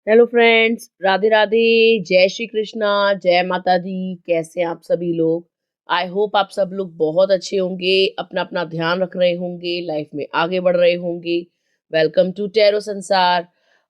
Hello friends, Radhe Radhe. जय श्री कृष्णा, जय माता दी। कैसे हैं आप सभी लोग? आई होप आप सब लोग बहुत अच्छे होंगे, अपना अपना ध्यान रख रहे होंगे, लाइफ में आगे बढ़ रहे होंगे। वेलकम टू टैरो संसार।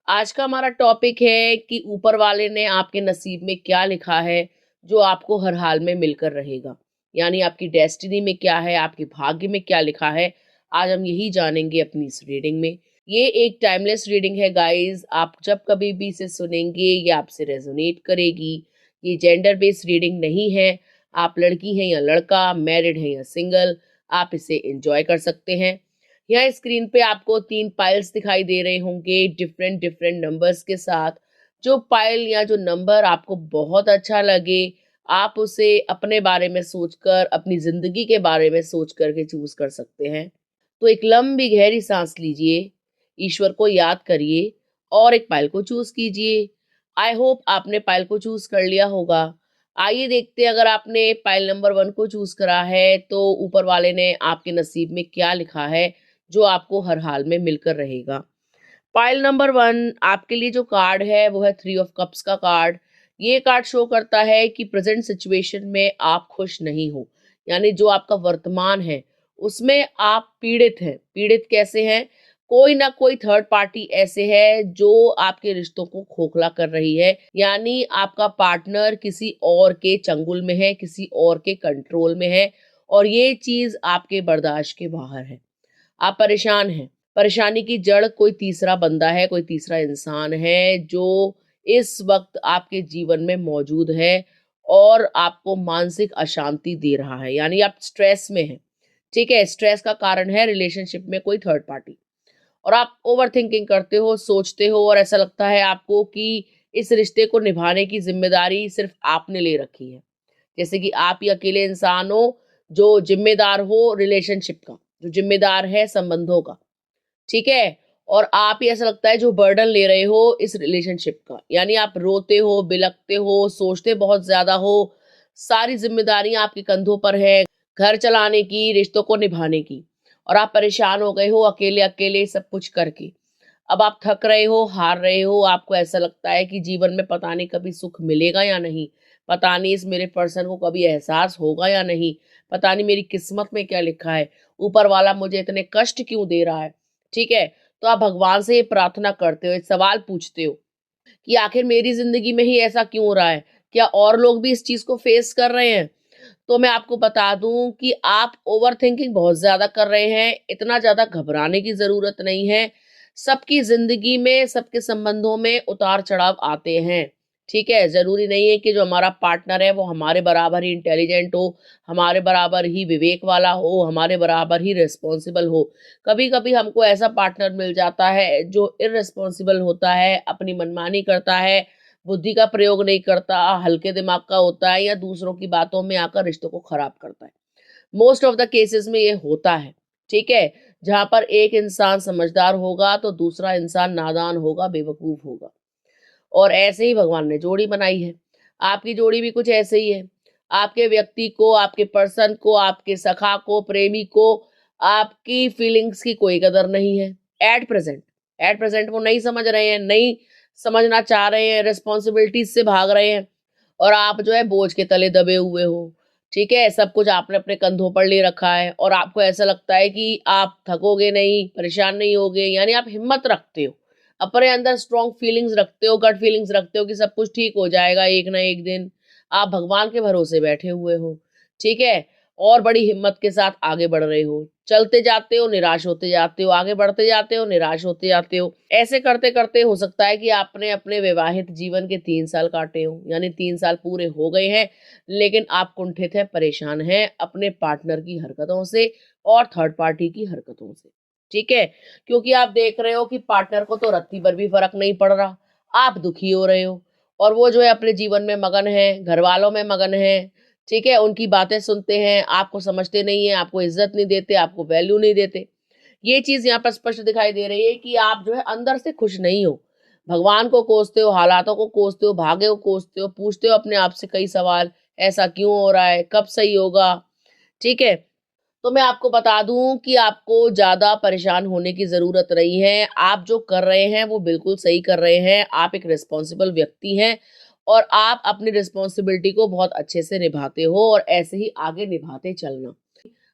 आज का हमारा टॉपिक है कि ऊपर वाले ने आपके नसीब में क्या लिखा है जो आपको हर हाल में मिलकर रहेगा। यानी आपकी डेस्टिनी में क्या है, आपके भाग्य में क्या लिखा है। आज हम यही जानेंगे अपनी इस रीडिंग में। ये एक टाइमलेस रीडिंग है गाइस। आप जब कभी भी इसे सुनेंगे ये आपसे रेजोनेट करेगी। ये जेंडर बेस्ड रीडिंग नहीं है। आप लड़की हैं या लड़का, मैरिड हैं या सिंगल, आप इसे एंजॉय कर सकते हैं। यहाँ स्क्रीन पे आपको 3 पाइल्स दिखाई दे रहे होंगे डिफरेंट डिफरेंट नंबर्स के साथ। जो पाइल या जो नंबर आपको बहुत अच्छा लगे, आप उसे अपने बारे में सोचकर, अपनी जिंदगी के बारे में सोच करके चूज कर सकते हैं। तो एक लंबी गहरी सांस लीजिए, ईश्वर को याद करिए और एक पाइल को चूज कीजिए। आई होप आपने पाइल को चूज कर लिया होगा। आइए देखते हैं, अगर आपने पाइल नंबर 1 को चूज करा है तो ऊपर वाले ने आपके नसीब में क्या लिखा है जो आपको हर हाल में मिलकर रहेगा। पाइल नंबर 1 आपके लिए जो कार्ड है वो है 3 ऑफ कप्स का कार्ड। ये कार्ड शो करता है कि प्रेजेंट सिचुएशन में आप खुश नहीं हो। यानी जो आपका वर्तमान है उसमें आप पीड़ित हैं। पीड़ित कैसे हैं? कोई ना कोई थर्ड पार्टी ऐसे है जो आपके रिश्तों को खोखला कर रही है। यानी आपका पार्टनर किसी और के चंगुल में है, किसी और के कंट्रोल में है, और ये चीज आपके बर्दाश्त के बाहर है। आप परेशान हैं। परेशानी की जड़ कोई तीसरा बंदा है, कोई तीसरा इंसान है जो इस वक्त आपके जीवन में मौजूद है और आपको मानसिक अशांति दे रहा है। यानी आप स्ट्रेस में हैं। ठीक है, स्ट्रेस का कारण है रिलेशनशिप में कोई थर्ड पार्टी। और आप ओवर थिंकिंग करते हो, सोचते हो, और ऐसा लगता है आपको कि इस रिश्ते को निभाने की जिम्मेदारी सिर्फ आपने ले रखी है। जैसे कि आप ही अकेले इंसान हो जो जिम्मेदार हो रिलेशनशिप का, जो जिम्मेदार है संबंधों का। ठीक है, और आप ही ऐसा लगता है जो बर्डन ले रहे हो इस रिलेशनशिप का। यानी आप रोते हो, बिलखते हो, सोचते बहुत ज्यादा हो। सारी जिम्मेदारियां आपके कंधों पर है, घर चलाने की, रिश्तों को निभाने की। और आप परेशान हो गए हो अकेले अकेले सब कुछ करके। अब आप थक रहे हो, हार रहे हो। आपको ऐसा लगता है कि जीवन में पता नहीं कभी सुख मिलेगा या नहीं, पता नहीं इस मेरे पर्सन को कभी एहसास होगा या नहीं, पता नहीं मेरी किस्मत में क्या लिखा है, ऊपर वाला मुझे इतने कष्ट क्यों दे रहा है। ठीक है, तो आप भगवान से ये प्रार्थना करते हो, एक सवाल पूछते हो कि आखिर मेरी जिंदगी में ही ऐसा क्यों हो रहा है, क्या और लोग भी इस चीज को फेस कर रहे हैं? तो मैं आपको बता दूं कि आप ओवर थिंकिंग बहुत ज्यादा कर रहे हैं। इतना ज्यादा घबराने की जरूरत नहीं है। सबकी जिंदगी में, सबके संबंधों में उतार चढ़ाव आते हैं। ठीक है, जरूरी नहीं है कि जो हमारा पार्टनर है वो हमारे बराबर ही इंटेलिजेंट हो, हमारे बराबर ही विवेक वाला हो, हमारे बराबर ही रिस्पॉन्सिबल हो। कभी कभी हमको ऐसा पार्टनर मिल जाता है जो इररिस्पॉन्सिबल होता है, अपनी मनमानी करता है, बुद्धि का प्रयोग नहीं करता, हल्के दिमाग का होता है, या दूसरों की बातों में आकर रिश्तों को खराब करता है। मोस्ट ऑफ द केसेस में ये होता है। ठीक है, जहां पर एक इंसान समझदार होगा तो दूसरा इंसान नादान होगा, बेवकूफ होगा। और ऐसे ही भगवान ने जोड़ी बनाई है। आपकी जोड़ी भी कुछ ऐसे ही है। आपके व्यक्ति को, आपके पर्सन को, आपके सखा को, प्रेमी को आपकी फीलिंग्स की कोई कदर नहीं है। एट प्रेजेंट, एट प्रेजेंट वो नहीं समझ रहे हैं, नहीं समझना चाह रहे हैं, रिस्पॉन्सिबिलिटीज से भाग रहे हैं, और आप जो है बोझ के तले दबे हुए हो। ठीक है, सब कुछ आपने अपने कंधों पर ले रखा है और आपको ऐसा लगता है कि आप थकोगे नहीं, परेशान नहीं होगे। यानी आप हिम्मत रखते हो, अपने अंदर स्ट्रॉन्ग फीलिंग्स रखते हो, गट फीलिंग्स रखते हो कि सब कुछ ठीक हो जाएगा एक ना एक दिन। आप भगवान के भरोसे बैठे हुए हो। ठीक है, और बड़ी हिम्मत के साथ आगे बढ़ रहे हो। चलते जाते हो, निराश होते जाते हो, आगे बढ़ते जाते हो, निराश होते जाते हो। ऐसे करते करते हो सकता है कि आपने अपने वैवाहिक जीवन के 3 साल काटे हो, यानी 3 साल पूरे हो गए हैं, लेकिन आप कुंठित है, परेशान हैं अपने पार्टनर की हरकतों से और थर्ड पार्टी की हरकतों से। ठीक है, क्योंकि आप देख रहे हो कि पार्टनर को तो रत्ती भर भी फर्क नहीं पड़ रहा, आप दुखी हो रहे हो, और वो जो है अपने जीवन में मगन है, घर वालों में मगन है। ठीक है, उनकी बातें सुनते हैं, आपको समझते नहीं है, आपको इज्जत नहीं देते, आपको वैल्यू नहीं देते। ये चीज यहाँ पर स्पष्ट दिखाई दे रही है कि आप जो है अंदर से खुश नहीं हो। भगवान को कोसते हो, हालातों को कोसते हो, भाग्य को कोसते हो, पूछते हो अपने आप से कई सवाल, ऐसा क्यों हो रहा है, कब सही होगा। ठीक है, तो मैं आपको बता दूँ कि आपको ज़्यादा परेशान होने की ज़रूरत नहीं है। आप जो कर रहे हैं वो बिल्कुल सही कर रहे हैं। आप एक रिस्पॉन्सिबल व्यक्ति हैं और आप अपनी रिस्पॉन्सिबिलिटी को बहुत अच्छे से निभाते हो और ऐसे ही आगे निभाते चलना।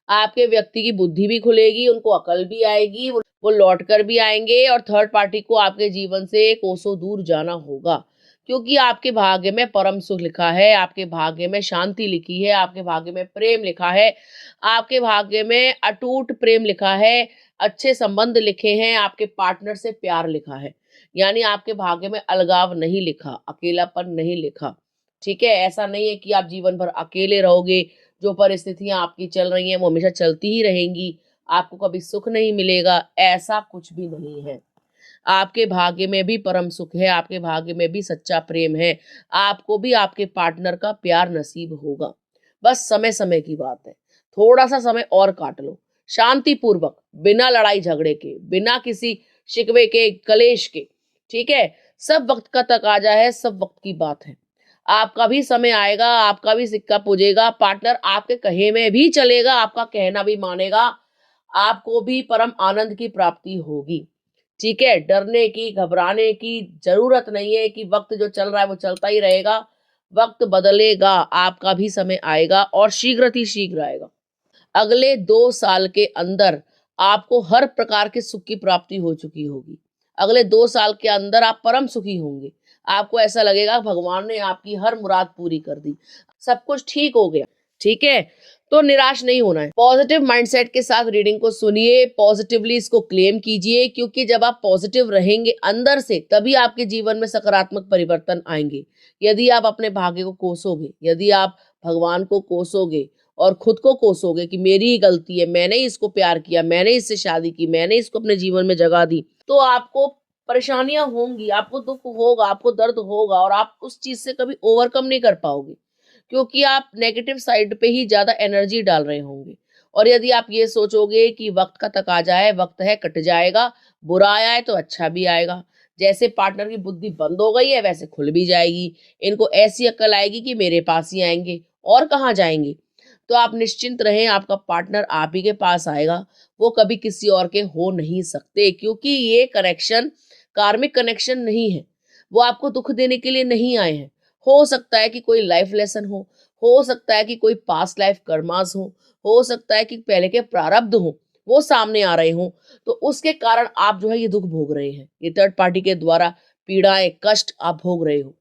आपके व्यक्ति की बुद्धि भी खुलेगी, उनको अकल भी आएगी, वो लौट कर भी आएँगे और थर्ड पार्टी को आपके जीवन से कोसों दूर जाना होगा। क्योंकि आपके भाग्य में परम सुख लिखा है, आपके भाग्य में शांति लिखी है, आपके भाग्य में प्रेम लिखा है, आपके भाग्य में अटूट प्रेम लिखा है, अच्छे संबंध लिखे हैं, आपके पार्टनर से प्यार लिखा है। यानी आपके भाग्य में अलगाव नहीं लिखा, अकेलापन नहीं लिखा। ठीक है? ऐसा नहीं है कि आप जीवन भर अकेले रहोगे, जो परिस्थितियाँ आपकी चल रही हैं वो हमेशा चलती ही रहेंगी, आपको कभी सुख नहीं मिलेगा, ऐसा कुछ भी नहीं है। आपके भाग्य में भी परम सुख है, आपके भाग्य में भी सच्चा प्रेम है, आपको भी आपके पार्टनर का प्यार नसीब होगा। बस समय-समय की बात है, थोड़ा-सा समय और काट लो, शांतिपूर्वक, बिना लड़ाई झगड़े के, बिना किसी शिकवे के, कलेश के, ठीक है? सब वक़्त का तकाज़ा है, सब वक़्त की बात है। आपका भी समय आएगा, आपका भी सिक्का पूजेगा, पार्टनर आपके कहे में भी चलेगा, आपका कहना भी मानेगा, आपको भी परम आनंद की प्राप्ति होगी। ठीक है? डरने की, घबराने की ज़रूरत नहीं है कि वक़्त जो चल रहा है वो चलता ही रहेगा। वक़्त बदलेगा, आपका भी समय आएगा और शीघ्र आएगा। अगले 2 साल के अंदर आपको हर प्रकार के सुख की प्राप्ति हो चुकी होगी। अगले 2 साल के अंदर आप परम सुखी होंगे। आपको ऐसा लगेगा भगवान ने आपकी हर मुराद पूरी कर दी। सब कुछ ठीक हो गया, ठीक है? तो निराश नहीं होना है। पॉजिटिव माइंडसेट के साथ रीडिंग को सुनिए, पॉजिटिवली इसको क्लेम कीजिए क्योंकि जब आप पॉजिटिव रहेंगे अंदर से तभी आपके जीवन में सकारात्मक परिवर्तन आएँगे। यदि आप अपने भाग्य को कोसोगे, यदि आप भगवान को कोसोगे और खुद को कोसोगे कि मेरी ही गलती है, मैंने ही इसको प्यार किया, मैंने इससे शादी की, मैंने इसको अपने जीवन में जगह दी, तो आपको परेशानियाँ होंगी, आपको दुःख होगा, आपको दर्द होगा और आप उस चीज़ से कभी ओवरकम नहीं कर पाओगे, क्योंकि आप नेगेटिव साइड पे ही ज़्यादा एनर्जी डाल रहे होंगे। और यदि आप ये सोचोगे कि वक़्त का तकाज़ा है, वक़्त है, कट जाएगा, बुरा आया है तो अच्छा भी आएगा। जैसे पार्टनर की बुद्धि बंद हो गई है, वैसे खुल भी जाएगी। इनको ऐसी अक्ल आएगी कि मेरे पास ही आएँगे और कहाँ जाएँगे। तो आप निश्चिंत रहें, आपका पार्टनर आप ही के पास आएगा, वो कभी किसी और के हो नहीं सकते क्योंकि ये कनेक्शन कार्मिक कनेक्शन नहीं है, वो आपको दुःख देने के लिए नहीं आए हैं। हो सकता है कि कोई लाइफ लेसन हो सकता है कि कोई पास्ट लाइफ कर्मास हो सकता है कि पहले के प्रारब्ध हों, वो सामने आ रहे हों, तो उसके कारण आप जो है ये दुःख भोग रहे हैं। ये थर्ड पार्टी के द्वारा पीड़ाएँ, कष्ट आप भोग रहे हो।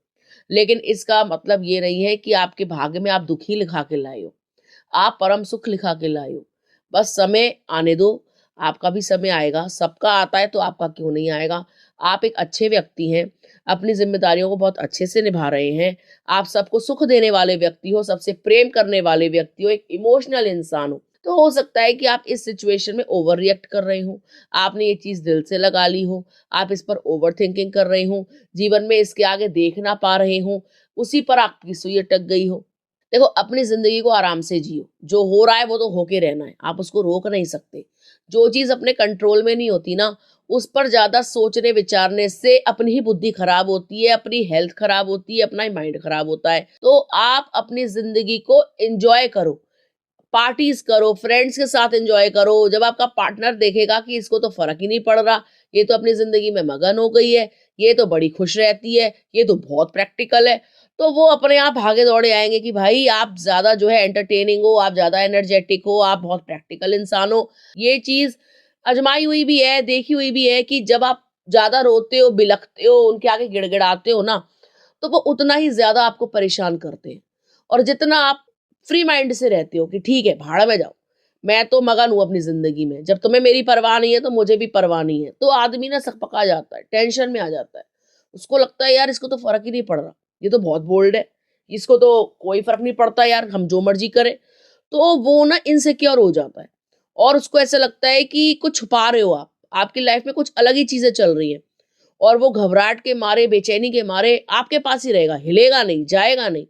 लेकिन इसका मतलब ये नहीं है कि आपके भाग्य में आप दुःख ही लिखा के लाए हो। आप परम सुख लिखा के लाए हो। बस समय आने दो, आपका भी समय आएगा, सबका आता है तो आपका क्यों नहीं आएगा। आप एक अच्छे व्यक्ति हैं, अपनी ज़िम्मेदारियों को बहुत अच्छे से निभा रहे हैं, आप सबको सुख देने वाले व्यक्ति हो, सबसे प्रेम करने वाले व्यक्ति हो, एक इमोशनल इंसान हो। तो हो सकता है कि आप इस सिचुएशन में ओवर रिएक्ट कर रहे हो, आपने ये चीज़ दिल से लगा ली हो, आप इस पर ओवरथिंकिंग कर रहे हो, जीवन में इसके आगे देख ना पा रहे हो, उसी पर आपकी सुई अटक गई हो। देखो अपनी ज़िंदगी को आराम से जियो, जो हो रहा है वो तो होके रहना है, आप उसको रोक नहीं सकते। जो चीज़ अपने कंट्रोल में नहीं होती ना, उस पर ज़्यादा सोचने विचारने से अपनी ही बुद्धि खराब होती है, अपनी हेल्थ खराब होती है, अपना ही माइंड खराब होता है। तो आप अपनी ज़िंदगी को एन्जॉय करो, पार्टीज़ करो, फ्रेंड्स के साथ एन्जॉय करो। जब आपका पार्टनर देखेगा कि इसको तो फ़र्क ही नहीं पड़ रहा, ये तो अपनी ज़िंदगी में मगन हो गई है, ये तो बड़ी खुश रहती है, ये तो बहुत प्रैक्टिकल है, तो वो अपने आप भागे दौड़े आएँगे कि भाई आप ज़्यादा जो है एंटरटेनिंग हो, आप ज़्यादा एनर्जेटिक हो, आप बहुत प्रैक्टिकल इंसान हो। ये चीज़ आज़माई हुई भी है, देखी हुई भी है कि जब आप ज़्यादा रोते हो, बिलखते हो, उनके आगे गिड़गिड़ाते हो ना, तो वो उतना ही ज़्यादा आपको परेशान करते हैं। और जितना आप फ्री माइंड से रहते हो कि ठीक है, भाड़ में जाओ, मैं तो मगन हूँ अपनी ज़िंदगी में, जब तुम्हें मेरी परवाह नहीं है, तो मुझे भी परवाह नहीं है। तो आदमी ना सकपका जाता है, टेंशन में आ जाता है। उसको लगता है यार इसको तो फ़र्क ही नहीं पड़ रहा, ये तो बहुत बोल्ड है, इसको तो कोई फ़र्क नहीं पड़ता यार, हम जो मर्ज़ी करें। तो वो ना इनसिक्योर हो जाता है और उसको ऐसा लगता है कि कुछ छुपा रहे हो आप, आपकी लाइफ़ में कुछ अलग ही चीज़ें चल रही हैं और वो घबराहट के मारे, बेचैनी के मारे आपके पास ही रहेगा, हिलेगा नहीं, जाएगा नहीं।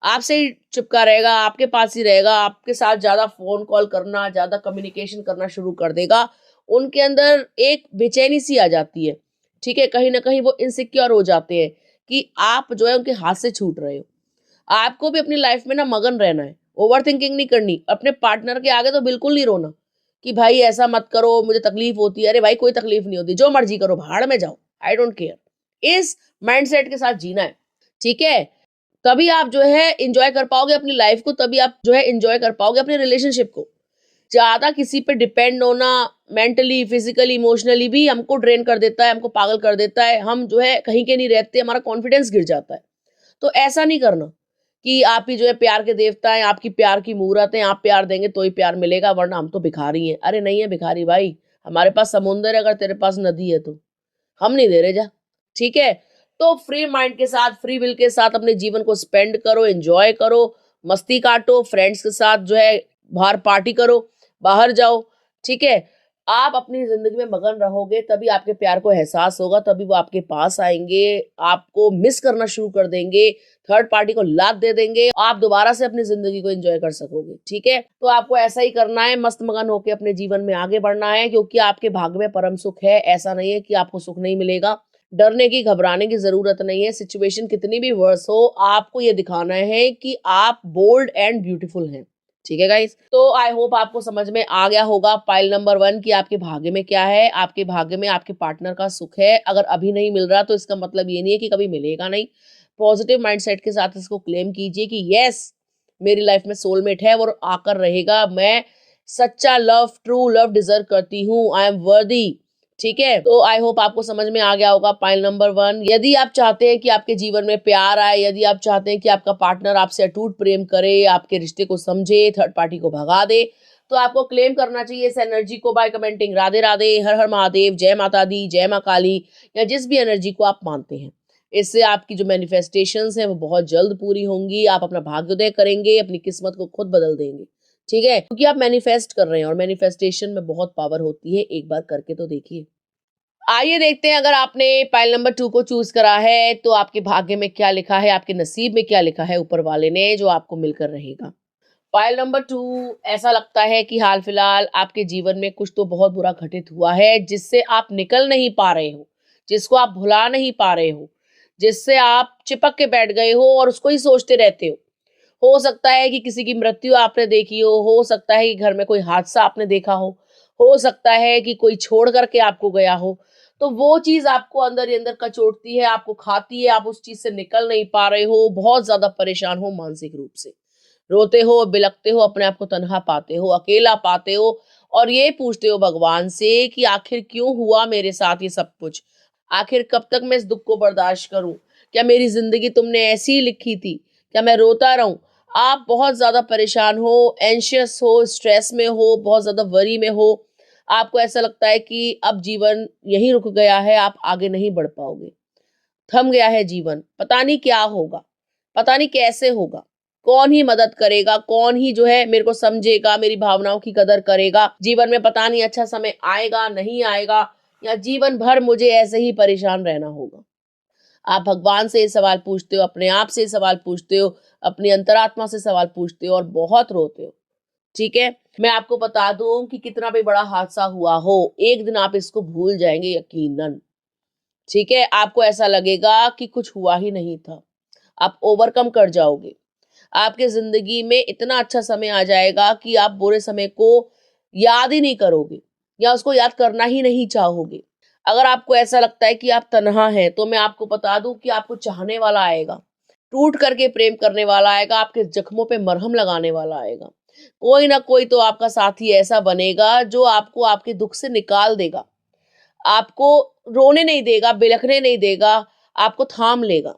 आपसे ही चिपका रहेगा, आपके पास ही रहेगा, आपके साथ ज़्यादा फ़ोन कॉल करना, ज़्यादा कम्युनिकेशन करना शुरू कर देगा। उनके अंदर एक बेचैनी-सी आ जाती है, ठीक है? कहीं न कहीं वो इनसिक्योर हो जाते हैं कि आप जो है उनके हाथ से छूट रहे हो। आपको भी अपनी लाइफ़ में ना मगन रहना है, ओवरथिंकिंग नहीं करनी। अपने पार्टनर के आगे तो बिल्कुल नहीं रोना कि भाई ऐसा मत करो, मुझे तकलीफ होती है। अरे भाई कोई तकलीफ नहीं होती, जो मर्जी करो, भाड़ में जाओ, आई डोंट केयर। इस माइंडसेट के साथ जीना है, ठीक है? तभी आप जो है एन्जॉय कर पाओगे अपनी लाइफ को, तभी आप जो है एन्जॉय कर पाओगे अपने रिलेशनशिप को। ज़्यादा किसी पे डिपेंड होना मेंटली, फिजिकली, इमोशनली भी हमको ड्रेन कर देता है, हमको पागल कर देता है। हम जो है कहीं के नहीं रहते, हमारा कॉन्फिडेंस गिर जाता है। तो ऐसा नहीं करना कि आप ही जो है प्यार के देवता हैं, आपकी प्यार की मूरत हैं, आप प्यार देंगे तो ही प्यार मिलेगा, वरना हम तो भिखारी हैं। अरे नहीं है भिखारी भाई, हमारे पास समुंदर है, अगर तेरे पास नदी है तो। हम नहीं दे रहे जा, ठीक है? तो फ्री माइंड के साथ, फ्री विल के साथ अपने जीवन को स्पेंड करो, एन्जॉय करो, मस्ती काटो, फ्रेंड्स के साथ जो है बाहर पार्टी करो, बाहर जाओ, ठीक है? आप अपनी ज़िंदगी में मगन रहोगे, तभी आपके प्यार को एहसास होगा, तभी वो आपके पास आएँगे, आपको मिस करना शुरू कर देंगे, थर्ड पार्टी को लात दे देंगे, आप दोबारा से अपनी ज़िंदगी को एन्जॉय कर सकोगे, ठीक है? तो आपको ऐसा ही करना है, मस्त मगन होके अपने जीवन में आगे बढ़ना है, क्योंकि आपके भाग्य में परम सुख है। ऐसा नहीं है कि आपको सुख नहीं मिलेगा। डरने की, घबराने की ज़रूरत नहीं है। सिचुएशन कितनी भी वर्स हो, आपको ये दिखाना है कि आप बोल्ड एंड ब्यूटीफुल हैं। ठीक है गाइस? तो आई होप आपको समझ में आ गया होगा पाइल नंबर 1 कि आपके भाग्य में क्या है। आपके भाग्य में आपके पार्टनर का सुख है। अगर अभी नहीं मिल रहा तो इसका मतलब ये नहीं है कि कभी मिलेगा नहीं। पॉजिटिव माइंडसेट के साथ इसको क्लेम कीजिए कि येस, मेरी लाइफ में सोलमेट है और आकर रहेगा। मैं सच्चा लव, ट्रू लव डिजर्व करती हूँ। आई एम वर्दी। ठीक है? तो आई होप आपको समझ में आ गया होगा पाइल नंबर 1। यदि आप चाहते हैं कि आपके जीवन में प्यार आए, यदि आप चाहते हैं कि आपका पार्टनर आपसे अटूट प्रेम करे, आपके रिश्ते को समझे, थर्ड पार्टी को भगा दे, तो आपको क्लेम करना चाहिए इस एनर्जी को बाय कमेंटिंग राधे राधे, हर हर महादेव, जय माता दी, जय माँ काली, या जिस भी एनर्जी को आप मानते हैं। इससे आपकी जो मैनिफेस्टेशंस हैं वो बहुत जल्द पूरी होंगी। आप अपना भाग्योदय करेंगे, अपनी किस्मत को खुद बदल देंगे। ठीक है? क्योंकि आप मैनिफेस्ट कर रहे हैं और मैनिफेस्टेशन में बहुत पावर होती है। एक बार करके तो देखिए। आइए देखते हैं, अगर आपने पाइल नंबर 2 को चूज करा है तो आपके भाग्य में क्या लिखा है, आपके नसीब में क्या लिखा है ऊपर वाले ने, जो आपको मिलकर रहेगा। पाइल नंबर 2, ऐसा लगता है कि हाल फिलहाल आपके जीवन में कुछ तो बहुत बुरा घटित हुआ है, जिससे आप निकल नहीं पा रहे हो, जिसको आप भुला नहीं पा रहे हो, जिससे आप चिपक के बैठ गए हो और उसको ही सोचते रहते हो। हो सकता है कि किसी की मृत्यु आपने देखी हो सकता है कि घर में कोई हादसा आपने देखा हो सकता है कि कोई छोड़ करके आपको गया हो। तो वो चीज़ आपको अंदर ही अंदर कचोटती है, आपको खाती है, आप उस चीज़ से निकल नहीं पा रहे हो, बहुत ज़्यादा परेशान हो मानसिक रूप से। रोते हो, बिलखते हो, अपने आप को तन्हा पाते हो, अकेला पाते हो और ये पूछते हो भगवान से कि आखिर क्यों हुआ मेरे साथ ये सब कुछ? आखिर कब तक मैं इस दुःख को बर्दाश्त करूँ? क्या मेरी ज़िंदगी तुमने ऐसी ही लिखी थी? क्या मैं रोता रहूँ? आप बहुत ज़्यादा परेशान हो, एंशियस हो, स्ट्रेस में हो, बहुत ज़्यादा वरी में हो। आपको ऐसा लगता है कि अब जीवन यहीं रुक गया है, आप आगे नहीं बढ़ पाओगे। थम गया है जीवन, पता नहीं क्या होगा, पता नहीं कैसे होगा, कौन ही मदद करेगा, कौन ही जो है मेरे को समझेगा, मेरी भावनाओं की कदर करेगा। जीवन में पता नहीं अच्छा समय आएगा, नहीं आएगा, या जीवन भर मुझे ऐसे ही परेशान रहना होगा। आप भगवान से ये सवाल पूछते हो, अपने आप से ये सवाल पूछते हो, अपनी अंतरात्मा से सवाल पूछते हो और बहुत रोते हो। ठीक है? मैं आपको बता दूँ कि कितना भी बड़ा हादसा हुआ हो, एक दिन आप इसको भूल जाएँगे यकीनन। ठीक है? आपको ऐसा लगेगा कि कुछ हुआ ही नहीं था। आप ओवरकम कर जाओगे। आपके ज़िंदगी में इतना अच्छा समय आ जाएगा कि आप बुरे समय को याद ही नहीं करोगे या उसको याद करना ही नहीं चाहोगे। अगर आपको ऐसा लगता है कि आप तन्हा हैं, तो मैं आपको बता दूँ कि आपको चाहने वाला आएगा। टूट करके प्रेम करने वाला आएगा, आपके ज़ख्मों पे मरहम लगाने वाला आएगा। कोई ना कोई तो आपका साथी ऐसा बनेगा जो आपको आपके दुःख से निकाल देगा। आपको रोने नहीं देगा, बिलखने नहीं देगा, आपको थाम लेगा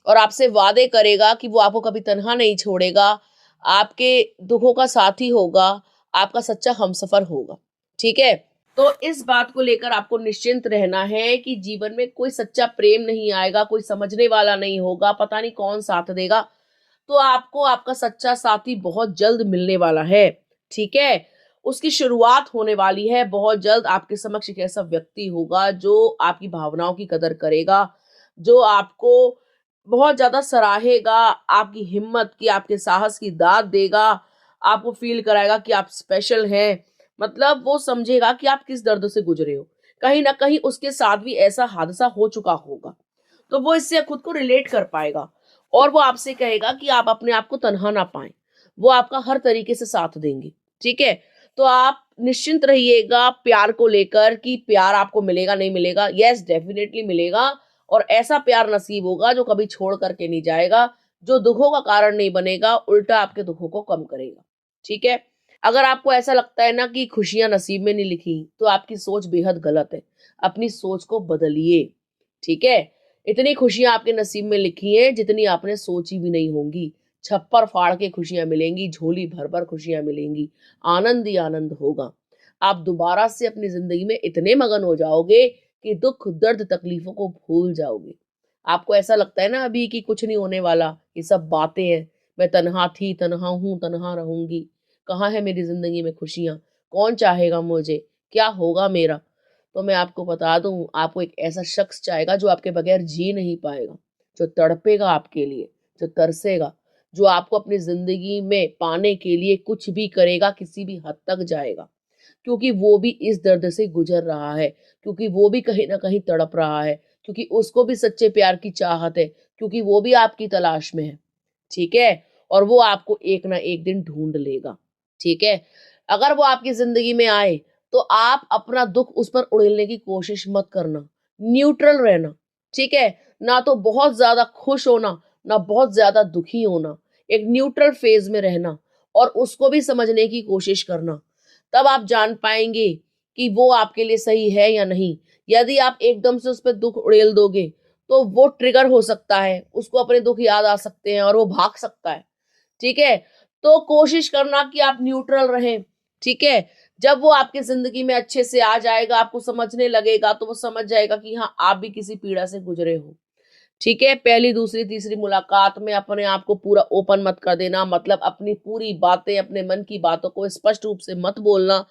और आपसे वादे करेगा कि वो आपको कभी तन्हा नहीं छोड़ेगा, आपके दुखों का साथी होगा, आपका सच्चा हमसफ़र होगा। ठीक है? तो इस बात को लेकर आपको निश्चिंत रहना है कि जीवन में कोई सच्चा प्रेम नहीं आएगा, कोई समझने वाला नहीं होगा, पता नहीं कौन साथ देगा। तो आपको आपका सच्चा साथी बहुत जल्द मिलने वाला है। ठीक है? उसकी शुरुआत होने वाली है बहुत जल्द। आपके समक्ष एक ऐसा व्यक्ति होगा जो आपकी भावनाओं की कदर करेगा, जो आपको बहुत ज़्यादा सराहेगा, आपकी हिम्मत की, आपके साहस की दाद देगा, आपको फ़ील कराएगा कि आप स्पेशल हैं। मतलब वो समझेगा कि आप किस दर्द से गुज़रे हो। कहीं न कहीं उसके साथ भी ऐसा हादसा हो चुका होगा, तो वो इससे खुद को रिलेट कर पाएगा और वो आपसे कहेगा कि आप अपने आप को तन्हा ना पाएँ। वो आपका हर तरीके से साथ देंगे, ठीक है? तो आप निश्चिंत रहिएगा प्यार को लेकर कि प्यार आपको मिलेगा, नहीं मिलेगा। येस, डेफ़िनेटली मिलेगा और ऐसा प्यार नसीब होगा जो कभी छोड़ कर के नहीं जाएगा, जो दुखों का कारण नहीं बनेगा, उल्टा आपके दुखों को कम करेगा, ठीक है? अगर आपको ऐसा लगता है ना कि खुशियाँ नसीब में नहीं लिखी, तो आपकी सोच बेहद गलत है। अपनी सोच को बदलिए, ठीक है? इतनी खुशियाँ आपके नसीब में लिखी हैं, जितनी आपने सोची भी नहीं होंगी। छप्पर फाड़ के खुशियाँ मिलेंगी, झोली भर-भर खुशियाँ मिलेंगी, आनंद ही आनंद होगा। आप दोबारा से अपनी ज़िंदगी में इतने मगन हो जाओगे कि दुःख, दर्द, तकलीफ़ों को भूल जाओगे। आपको ऐसा लगता है ना अभी कि कुछ नहीं होने वाला, ये सब बातें हैं, मैं तन्हा थी, तन्हा हूँ, तन्हा रहूँगी, कहाँ है मेरी ज़िंदगी में खुशियाँ? कौन चाहेगा मुझे? क्या होगा मेरा? तो मैं आपको बता दूँ, आपको एक ऐसा शख़्स चाहेगा जो आपके बगैर जी नहीं पाएगा, जो तड़पेगा आपके लिए, जो तरसेगा, जो आपको अपनी ज़िंदगी में पाने के लिए कुछ भी करेगा, किसी भी हद तक जाएगा। क्योंकि वो भी इस दर्द से गुज़र रहा है, क्योंकि वो भी कहीं न कहीं तड़प रहा है, क्योंकि उसको भी सच्चे प्यार की चाहत है, क्योंकि वो भी आपकी तलाश में है, ठीक है? और वो आपको एक ना एक दिन ढूँढ लेगा, ठीक है? अगर वो आपकी ज़िंदगी में आए, तो आप अपना दुःख उस पर उड़ेलने की कोशिश मत करना, न्यूट्रल रहना, ठीक है? ना तो बहुत ज़्यादा खुश होना, ना बहुत ज़्यादा दुखी होना, एक न्यूट्रल फ़ेज़ में रहना और उसको भी समझने की कोशिश करना। तब आप जान पाएँगे कि वो आपके लिए सही है या नहीं। यदि आप एकदम से उस पे दुःख उड़ेल दोगे, तो वो ट्रिगर हो सकता है, उसको अपने दुःख याद आ सकते हैं और वो भाग सकता है, ठीक है? तो कोशिश करना कि आप न्यूट्रल रहें, ठीक है? जब वो आपकी ज़िंदगी में अच्छे से आ जाएगा, आपको समझने लगेगा, तो वो समझ जाएगा कि हाँ, आप भी किसी पीड़ा से गुज़रे हो। ठीक है? पहली, दूसरी, तीसरी मुलाकात में अपने आप को पूरा ओपन मत कर देना, मतलब अपनी पूरी बातें, अपने मन की बातों को स्पष्ट रूप से मत बोलना।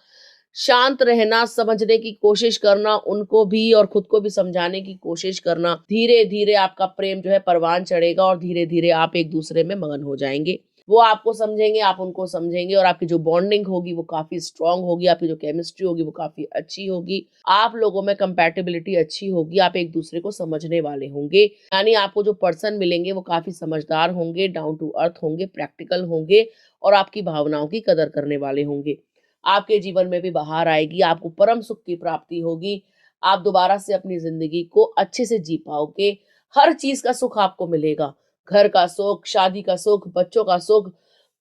शांत रहना, समझने की कोशिश करना, उनको भी और खुद को भी समझाने की कोशिश करना। धीरे-धीरे आपका प्रेम जो है परवान चढ़ेगा और धीरे-धीरे आप एक-दूसरे में मगन हो जाएँगे। वो आपको समझेंगे, आप उनको समझेंगे और आपकी जो बॉन्डिंग होगी वो काफ़ी स्ट्रॉन्ग होगी, आपकी जो केमिस्ट्री होगी वो काफ़ी अच्छी होगी। आप लोगों में कंपैटिबिलिटी अच्छी होगी, आप एक-दूसरे को समझने वाले होंगे। यानी आपको जो पर्सन मिलेंगे वो काफ़ी समझदार होंगे, डाउन टू अर्थ होंगे, प्रैक्टिकल होंगे और आपकी भावनाओं की कदर करने वाले होंगे। आपके जीवन में भी बहार आएगी, आपको परम सुख की प्राप्ति होगी। आप दोबारा से अपनी ज़िंदगी को अच्छे से जी पाओगे। हर चीज़ का सुख आपको मिलेगा। घर का सुख, शादी का सुख, बच्चों का सुख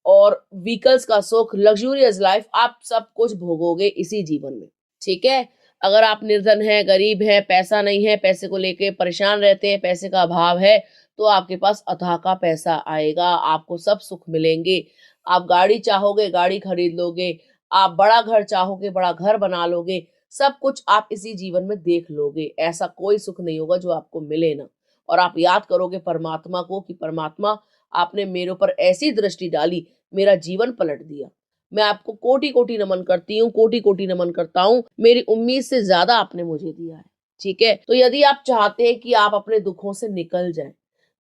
और व्हीकल्स का सुख, लग्ज़ूरियस लाइफ़ आप सब कुछ भोगोगे इसी जीवन में, ठीक है? अगर आप निर्धन हैं, गरीब हैं, पैसा नहीं है, पैसे को लेके परेशान रहते हैं, पैसे का अभाव है, तो आपके पास अथाह पैसा आएगा, आपको सब सुख मिलेंगे। आप गाड़ी चाहोगे, गाड़ी खरीद लोगे। आप बड़ा घर चाहोगे, बड़ा घर बना लोगे, सब कुछ आप इसी जीवन में देख लोगे। ऐसा कोई सुख नहीं होगा जो आपको मिले ना और आप याद करोगे परमात्मा को कि परमात्मा आपने मेरे ऊपर ऐसी दृष्टि डाली, मेरा जीवन पलट दिया। मैं आपको कोटि-कोटि नमन करती हूँ, कोटि-कोटि नमन करता हूँ। मेरी उम्मीद से ज़्यादा आपने मुझे दिया है, ठीक है? तो यदि आप चाहते हैं कि आप अपने दुखों से निकल जाएँ,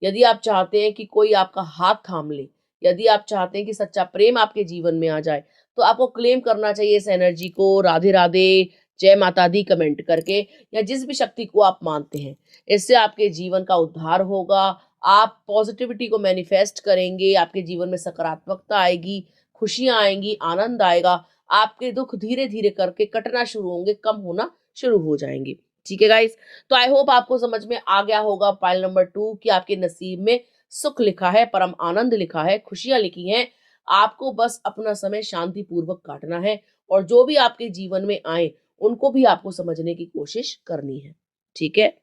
यदि आप चाहते हैं कि कोई आपका हाथ थाम ले, यदि आप चाहते हैं कि सच्चा प्रेम आपके जीवन में आ जाए, तो आपको क्लेम करना चाहिए इस एनर्जी को राधे राधे, जय माता दी कमेंट करके या जिस भी शक्ति को आप मानते हैं। इससे आपके जीवन का उद्धार होगा, आप पॉजिटिविटी को मैनिफेस्ट करेंगे, आपके जीवन में सकारात्मकता आएगी, खुशियाँ आएँगी, आनंद आएगा, आपके दुःख धीरे-धीरे करके कटना शुरू होंगे, कम होना शुरू हो जाएँगे। ठीक है गाइज़? तो आई होप आपको समझ में आ गया होगा पाइल नंबर 2 कि आपके नसीब में सुख लिखा है, परम आनंद लिखा है, खुशियाँ लिखी हैं। आपको बस अपना समय शांतिपूर्वक काटना है और जो भी आपके जीवन में आए, उनको भी आपको समझने की कोशिश करनी है। ठीक है?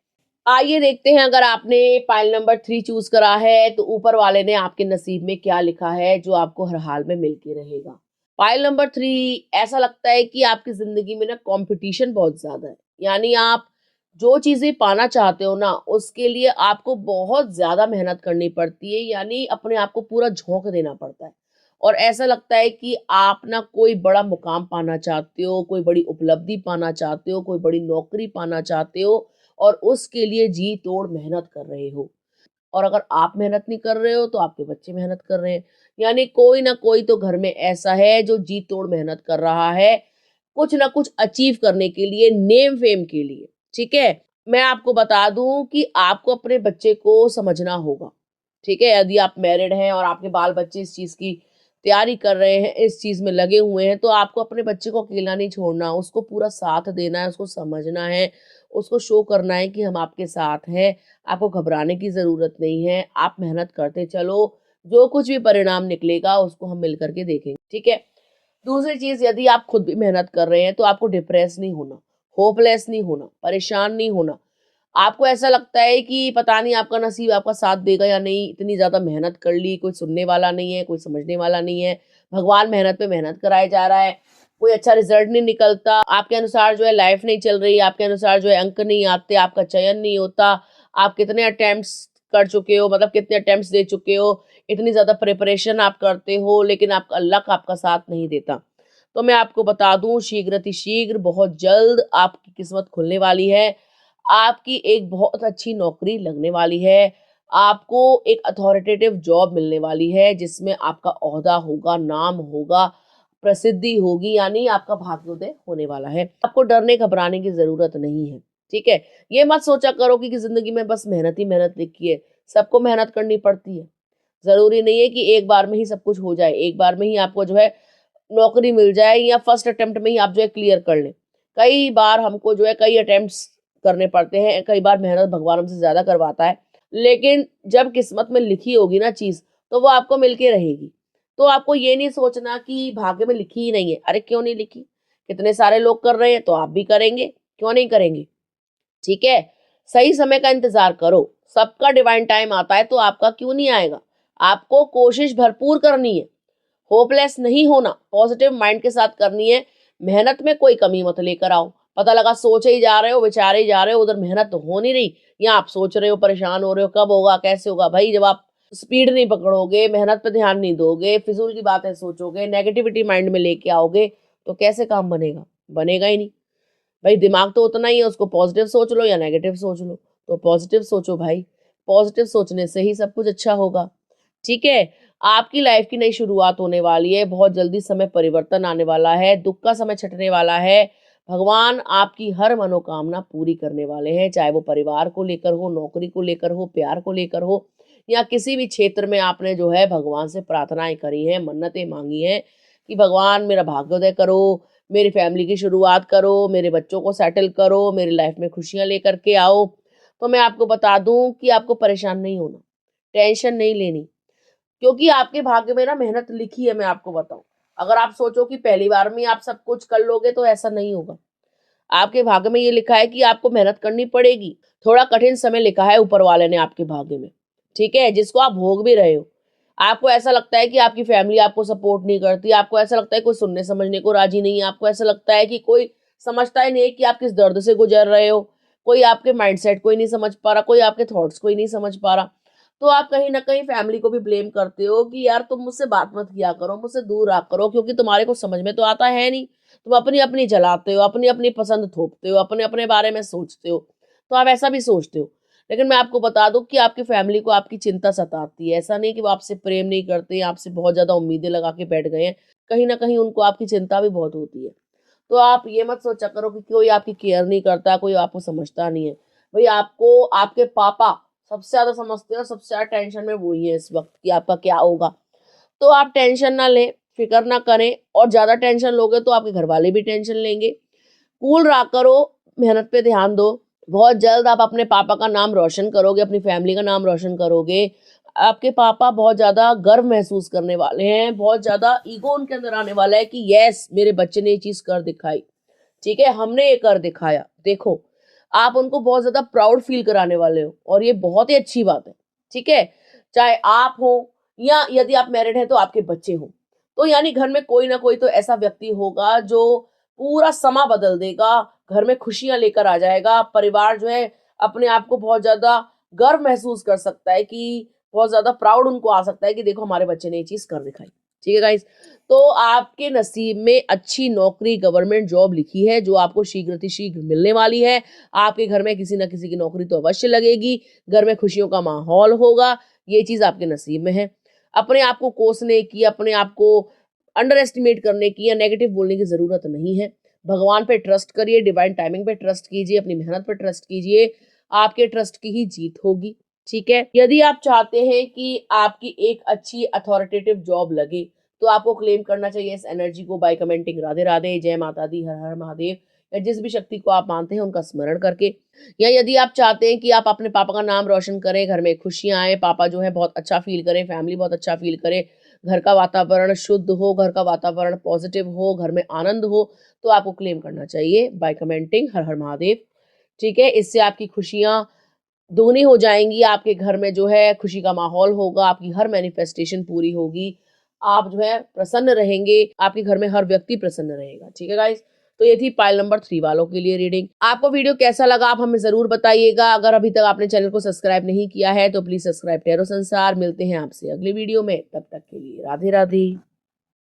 आइए देखते हैं अगर आपने पाइल नंबर 3 चूज़ करा है, तो ऊपर वाले ने आपके नसीब में क्या लिखा है, जो आपको हर हाल में मिल के रहेगा। पाइल नंबर 3 ऐसा लगता है कि आपकी ज़िंदगी में ना कॉम्पिटिशन बहुत ज़्यादा है। यानी आप जो चीज़ें पाना चाहते हो ना, उसके लिए आपको बहुत ज़्यादा मेहनत करनी पड़ती है, यानी अपने आप को पूरा झोंक देना पड़ता है। और ऐसा लगता है कि आप ना कोई बड़ा मुकाम पाना चाहते हो, कोई बड़ी उपलब्धि पाना चाहते हो, कोई बड़ी नौकरी पाना चाहते हो और उसके लिए जी तोड़ मेहनत कर रहे हो। और अगर आप मेहनत नहीं कर रहे हो, तो आपके बच्चे मेहनत कर रहे हैं। यानी कोई ना कोई तो घर में ऐसा है जो जी तोड़ मेहनत कर रहा है, कुछ ना कुछ अचीव करने के लिए, नेम फेम के लिए, ठीक है? मैं आपको बता दूँ कि आपको अपने बच्चे को समझना होगा, ठीक है? यदि आप मैरिड हैं और आपके बाल-बच्चे इस चीज़ की तैयारी कर रहे हैं, इस चीज़ में लगे हुए हैं, तो आपको अपने बच्चे को अकेला नहीं छोड़ना, उसको पूरा साथ देना है, उसको समझना है, उसको शो करना है कि हम आपके साथ हैं, आपको घबराने की ज़रूरत नहीं है, आप मेहनत करते चलो, जो कुछ भी परिणाम निकलेगा उसको हम मिल कर के देखेंगे, ठीक है? दूसरी चीज़, यदि आप खुद भी मेहनत कर रहे हैं तो आपको डिप्रेस नहीं होना, होपलेस नहीं होना, परेशान नहीं होना। आपको ऐसा लगता है कि पता नहीं आपका नसीब आपका साथ देगा या नहीं, इतनी ज़्यादा मेहनत कर ली, कोई सुनने वाला नहीं है, कोई समझने वाला नहीं है, भगवान मेहनत पे मेहनत कराए जा रहा है, कोई अच्छा रिज़ल्ट नहीं निकलता, आपके अनुसार जो है लाइफ़ नहीं चल रही, आपके अनुसार जो है अंक नहीं आते, आपका चयन नहीं होता, आप कितने अटेम्प्ट्स कर चुके हो, मतलब कितने अटेम्प्ट्स दे चुके हो, इतनी ज़्यादा प्रिपरेशन आप करते हो, लेकिन आपका लक आपका साथ नहीं देता। तो मैं आपको बता दूँ, शीघ्र बहुत जल्द आपकी किस्मत खुलने वाली है। आपकी एक बहुत अच्छी नौकरी लगने वाली है। आपको एक अथॉरिटेटिव जॉब मिलने वाली है, जिसमें आपका ओहदा होगा, नाम होगा, प्रसिद्धि होगी, यानी आपका भाग्योदय होने वाला है। आपको डरने घबराने की ज़रूरत नहीं है, ठीक है? ये मत सोचा करो कि ज़िंदगी में बस मेहनत ही मेहनत लिखी है। सबको मेहनत करनी पड़ती है। ज़रूरी नहीं है कि एक बार में ही सब कुछ हो जाए, एक बार में ही आपको जो है नौकरी मिल जाए या फर्स्ट अटेम्प्ट में ही आप जो है क्लियर कर लें। कई बार हमको जो है कई अटेम्प्ट्स करने पड़ते हैं, कई बार मेहनत भगवान हमसे ज़्यादा करवाता है। लेकिन जब किस्मत में लिखी होगी ना चीज़, तो वो आपको मिल के रहेगी। तो आपको ये नहीं सोचना कि भाग्य में लिखी ही नहीं है। अरे क्यों नहीं लिखी? कितने सारे लोग कर रहे हैं, तो आप भी करेंगे, क्यों नहीं करेंगे? ठीक है? सही समय का इंतज़ार करो। सबका डिवाइन टाइम आता है, तो आपका क्यों नहीं आएगा? आपको कोशिश भरपूर करनी है। होपलेस नहीं होना, पॉजिटिव माइंड के साथ करनी है। मेहनत में कोई कमी मत लेकर आओ। पता लगा सोचे ही जा रहे हो, विचारे ही जा रहे हो, उधर मेहनत तो हो नहीं रही, या आप सोच रहे हो, परेशान हो रहे हो, कब होगा, कैसे होगा। भाई जब आप स्पीड नहीं पकड़ोगे, मेहनत पे ध्यान नहीं दोगे, फिजूल की बातें सोचोगे, नेगेटिविटी माइंड में लेके आओगे, तो कैसे काम बनेगा? बनेगा ही नहीं। भाई दिमाग तो उतना ही है, उसको पॉजिटिव सोच लो या नेगेटिव सोच लो। तो पॉजिटिव सोचो भाई, पॉजिटिव सोचने से ही सब कुछ अच्छा होगा। ठीक है? आपकी लाइफ की नई शुरुआत होने वाली है, बहुत जल्दी समय परिवर्तन आने वाला है, दुःख का समय छँटने वाला है। भगवान आपकी हर मनोकामना पूरी करने वाले हैं, चाहे वो परिवार को लेकर हो, नौकरी को लेकर हो, प्यार को लेकर हो, या किसी भी क्षेत्र में आपने जो है भगवान से प्रार्थनाएँ करी हैं, मन्नतें माँगी हैं कि भगवान मेरा भाग्योदय करो, मेरी फैमिली की शुरुआत करो, मेरे बच्चों को सेटल करो, मेरी लाइफ में खुशियाँ लेकर के आओ। तो मैं आपको बता दूँ कि आपको परेशान नहीं होना, टेंशन नहीं लेनी। क्योंकि आपके भाग्य में ना मेहनत लिखी है, मैं आपको बताऊँ। अगर आप सोचो कि पहली बार में ही आप सब कुछ कर लोगे, तो ऐसा नहीं होगा। आपके भाग्य में ये लिखा है कि आपको मेहनत करनी पड़ेगी। थोड़ा कठिन समय लिखा है ऊपर वाले ने आपके भाग्य में, ठीक है? जिसको आप भोग भी रहे हो। आपको ऐसा लगता है कि आपकी फैमिली आपको सपोर्ट नहीं करती, आपको ऐसा लगता है कोई सुनने समझने को राज़ी नहीं है, आपको ऐसा लगता है कि कोई समझता ही नहीं है कि आप किस दर्द से गुज़र रहे हो, कोई आपके माइंडसेट को ही नहीं समझ पा रहा, कोई आपके थॉट्स को ही नहीं समझ पा रहा। तो आप कहीं न कहीं फैमिली को भी ब्लेम करते हो कि यार तुम मुझसे बात मत किया करो, मुझसे दूर रहा करो, क्योंकि तुम्हारे को समझ में तो आता है नहीं। तुम अपनी-अपनी चलाते हो, अपनी-अपनी पसंद थोपते हो, अपने-अपने बारे में सोचते हो। तो आप ऐसा भी सोचते हो। लेकिन मैं आपको बता दूँ कि आपकी फैमिली को आपकी चिंता सताती है। ऐसा नहीं कि वो आपसे प्रेम नहीं करते, आपसे बहुत ज़्यादा उम्मीदें लगा के बैठ गए हैं। कहीं न कहीं उनको आपकी चिंता भी बहुत होती है। तो आप ये मत सोचा करो कि कोई आपकी केयर नहीं करता, कोई आपको समझता नहीं है। भई आपको आपके पापा सबसे ज़्यादा समझते हैं और सबसे ज़्यादा टेंशन में वो ही हैं इस वक़्त कि आपका क्या होगा। तो आप टेंशन ना लें, फ़िक्र ना करें, और ज़्यादा टेंशन लोगे तो आपके घरवाले भी टेंशन लेंगे। कूल रहा करो, मेहनत पे ध्यान दो। बहुत जल्द आप अपने पापा का नाम रोशन करोगे, अपनी फैमिली का नाम रोशन करोगे। आपके पापा बहुत ज़्यादा गर्व महसूस करने वाले हैं, बहुत ज़्यादा ईगो उनके अंदर आने वाला है कि येस मेरे बच्चे ने ये चीज़ कर दिखाई। ठीक है? हमने ये कर दिखाया। देखो, आप उनको बहुत ज़्यादा प्राउड फ़ील कराने वाले हो, और ये बहुत ही अच्छी बात है। ठीक है? चाहे आप हो, या यदि आप मैरिड हैं तो आपके बच्चे हों। तो यानी घर में कोई ना कोई तो ऐसा व्यक्ति होगा जो पूरा समा बदल देगा, घर में खुशियाँ लेकर आ जाएगा। परिवार जो है अपने आप को बहुत ज़्यादा गर्व महसूस कर सकता है कि बहुत ज़्यादा प्राउड उनको आ सकता है कि देखो हमारे बच्चे ने ये चीज़ कर दिखाई। ठीक है गाइज़? तो आपके नसीब में अच्छी नौकरी, गवर्नमेंट जॉब लिखी है, जो आपको शीघ्र मिलने वाली है। आपके घर में किसी न किसी की नौकरी तो अवश्य लगेगी, घर में खुशियों का माहौल होगा, ये चीज़ आपके नसीब में है। अपने आप को कोसने की, अपने आप को अंडर एस्टिमेट करने की या नेगेटिव बोलने की ज़रूरत नहीं है। भगवान पे ट्रस्ट करिए, डिवाइन टाइमिंग पे ट्रस्ट कीजिए, अपनी मेहनत पे ट्रस्ट कीजिए, आपके ट्रस्ट की ही जीत होगी। ठीक है? यदि आप चाहते हैं कि आपकी एक अच्छी अथॉरिटेटिव जॉब लगे, तो आपको क्लेम करना चाहिए इस एनर्जी को बाय कमेंटिंग राधे राधे, जय माता दी, हर हर महादेव, या जिस भी शक्ति को आप मानते हैं उनका स्मरण करके। या यदि आप चाहते हैं कि आप अपने पापा का नाम रोशन करें, घर में खुशियाँ आएँ, पापा जो है बहुत अच्छा फ़ील करें, फैमिली बहुत अच्छा फ़ील करे, घर का वातावरण शुद्ध हो, घर का वातावरण पॉजिटिव हो, घर में आनंद हो, तो आपको क्लेम करना चाहिए बाय कमेंटिंग हर हर महादेव। ठीक है? इससे आपकी खुशियाँ दोगुनी हो जाएँगी, आपके घर में जो है खुशी का माहौल होगा, आपकी हर मैनिफेस्टेशन पूरी होगी, आप जो है प्रसन्न रहेंगे, आपके घर में हर व्यक्ति प्रसन्न रहेगा। ठीक है गाइज़? तो ये थी पाइल नंबर 3 वालों के लिए रीडिंग। आपको वीडियो कैसा लगा आप हमें ज़रूर बताइएगा। अगर अभी तक आपने चैनल को सब्सक्राइब नहीं किया है तो प्लीज़ सब्सक्राइब टैरो संसार। मिलते हैं आपसे अगली वीडियो में, तब तक के लिए राधे राधे।